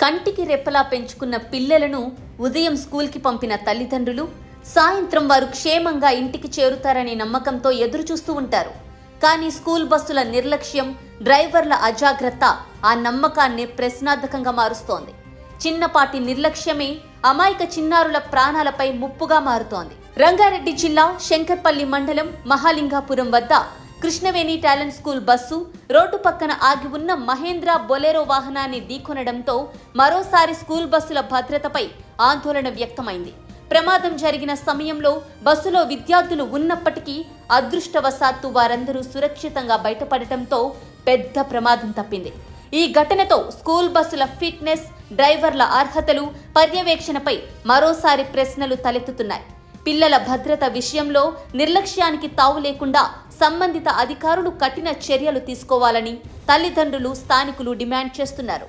కంటికి రెప్పలా పెంచుకున్న పిల్లలను ఉదయం స్కూల్కి పంపిన తల్లిదండ్రులు సాయంత్రం వారు క్షేమంగా ఇంటికి చేరుతారనే నమ్మకంతో ఎదురు చూస్తూ ఉంటారు. కానీ స్కూల్ బస్సుల నిర్లక్ష్యం, డ్రైవర్ల అజాగ్రత్త ఆ నమ్మకాన్ని ప్రశ్నార్థకంగా మారుస్తోంది. చిన్నపాటి నిర్లక్ష్యమే అమాయక చిన్నారుల ప్రాణాలపై ముప్పుగా మారుతోంది. రంగారెడ్డి జిల్లా శంకర్పల్లి మండలం మహాలింగాపురం వద్ద Krishnaveni talent school bus road పక్కన ఆగి ఉన్న మహేంద్ర బొలెరో వాహనాన్ని ఢీకొనడంతో మరోసారి స్కూల్ బస్సుల భద్రతపై ఆందోళన వ్యక్తమైంది. ప్రమాదం జరిగిన సమయంలో బస్సులో విద్యార్థులు ఉన్నప్పటికీ అదృష్టవశాత్తు వారందరూ సురక్షితంగా బయటపడటంతో పెద్ద ప్రమాదం తప్పింది. ఈ ఘటనతో స్కూల్ బస్సుల ఫిట్నెస్, డ్రైవర్ల అర్హతలు, పర్యవేక్షణపై మరోసారి ప్రశ్నలు తలెత్తుతున్నాయి. పిల్లల భద్రత విషయంలో నిర్లక్ష్యానికి తావు లేకుండా సంబంధిత అధికారులు కఠిన చర్యలు తీసుకోవాలని తల్లిదండ్రులు, స్థానికులు డిమాండ్ చేస్తున్నారు.